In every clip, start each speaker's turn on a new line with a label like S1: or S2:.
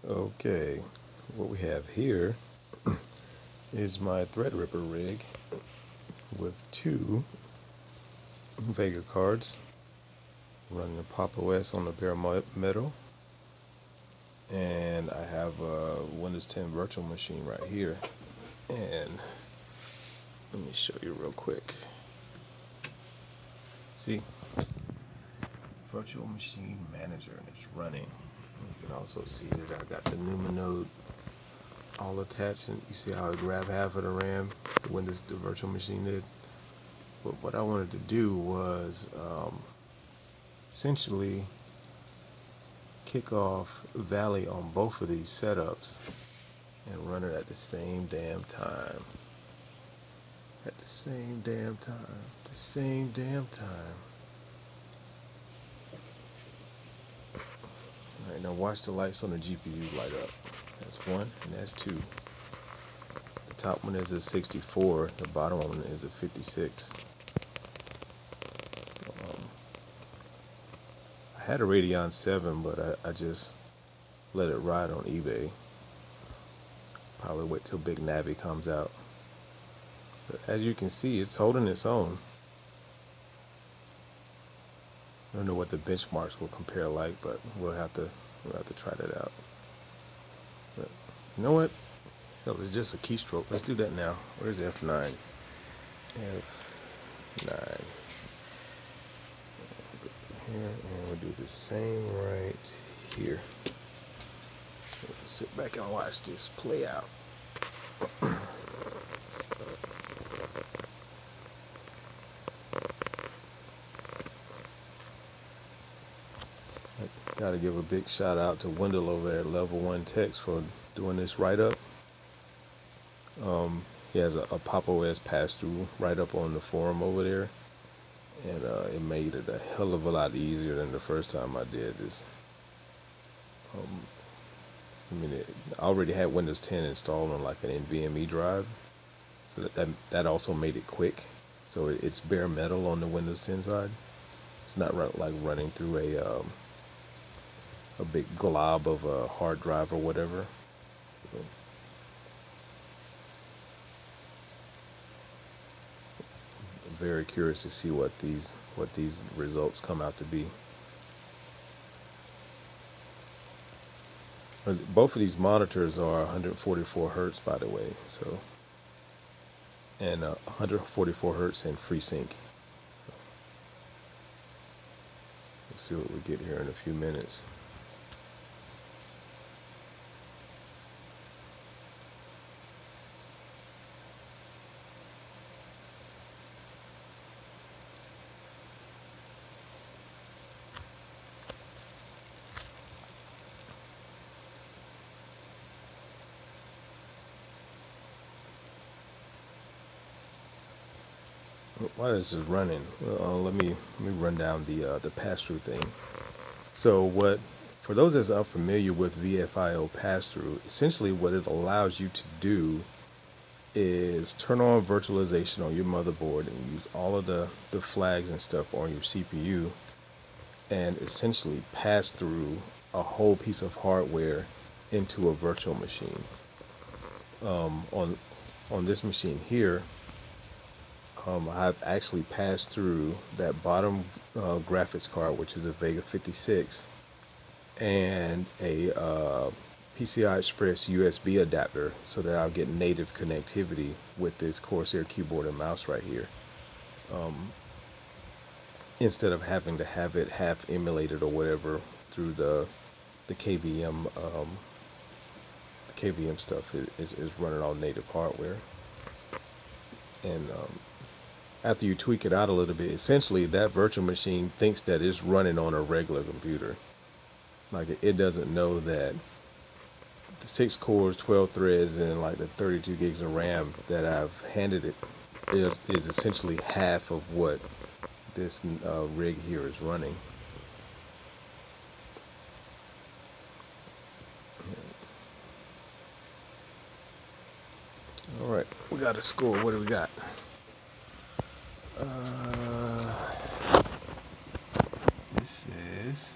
S1: Okay, what we have here is my Threadripper rig with two Vega cards running a PopOS on the bare metal, and I have a Windows 10 virtual machine right here. And let me show you real quick. See, virtual machine manager, and it's running. You can also see that I got the NUMA node all attached, and you see how it grabbed half of the RAM when the virtual machine did. But what I wanted to do was essentially kick off Valley on both of these setups and run it at the same damn time. At the same damn time. The same damn time. Alright, now watch the lights on the GPU light up. That's one, and that's two. The top one is a 64, the bottom one is a 56. I had a Radeon 7, but I just let it ride on eBay. Probably wait till Big Navi comes out. But as you can see, it's holding its own. I don't know what the benchmarks will compare like, but we'll have to try that out. But you know what? Hell, it's just a keystroke. Let's do that now. Where's F9? F9. Here, and we'll do the same right here. We'll sit back and watch this play out. Gotta give a big shout out to Wendell over there at Level 1 Techs for doing this write-up. He has a PopOS pass-through right up on the forum over there, and it made it a hell of a lot easier than the first time I did this. I mean, I already had Windows 10 installed on like an NVMe drive, so that also made it quick. So it's bare metal on the Windows 10 side. It's not like running through a big glob of a hard drive or whatever. I'm very curious to see what these results come out to be. Both of these monitors are 144 hertz, by the way, so, and 144 hertz in FreeSync. We'll see what we get here in a few minutes. While this is running, let me run down the pass-through thing. So for those that's unfamiliar with VFIO pass-through, essentially what it allows you to do is turn on virtualization on your motherboard and use all of the flags and stuff on your CPU, and essentially pass through a whole piece of hardware into a virtual machine. On this machine here, I've actually passed through that bottom graphics card, which is a Vega 56, and a PCI Express USB adapter, so that I'll get native connectivity with this Corsair keyboard and mouse right here, instead of having to have it half emulated or whatever through the KVM. The KVM stuff is running on native hardware, and after you tweak it out a little bit, essentially that virtual machine thinks that it's running on a regular computer. Like, it doesn't know that the 6 cores, 12 threads, and like the 32 gigs of RAM that I've handed it is essentially half of what this rig here is running. Alright, we got a score. What do we got? This is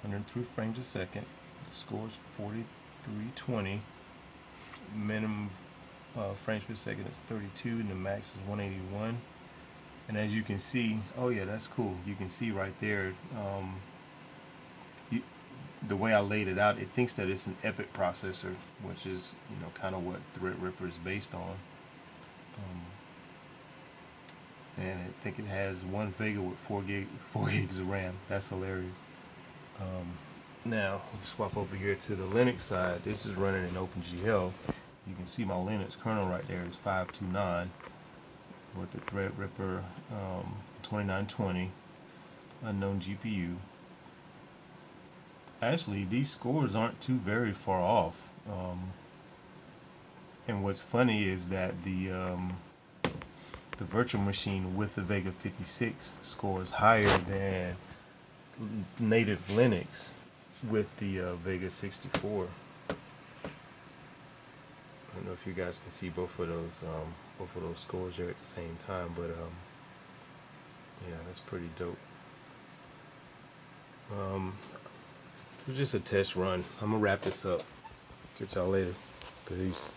S1: 103 frames a second. The score is 4320. Minimum frames per second is 32, and the max is 181. And as you can see, oh yeah, that's cool. You can see right there, the way I laid it out, it thinks that it's an EPYC processor, which is, you know, kind of what Threadripper is based on. And I think it has one Vega with 4 gigs of RAM. That's hilarious. Now, we'll swap over here to the Linux side. This is running in OpenGL. You can see my Linux kernel right there is 529 with the Threadripper 2920 unknown GPU. Actually, these scores aren't too very far off. And what's funny is that the virtual machine with the Vega 56 scores higher than native Linux with the Vega 64. I don't know if you guys can see both of those scores here at the same time, but yeah, that's pretty dope. It was just a test run. I'm gonna wrap this up. Catch y'all later. Peace.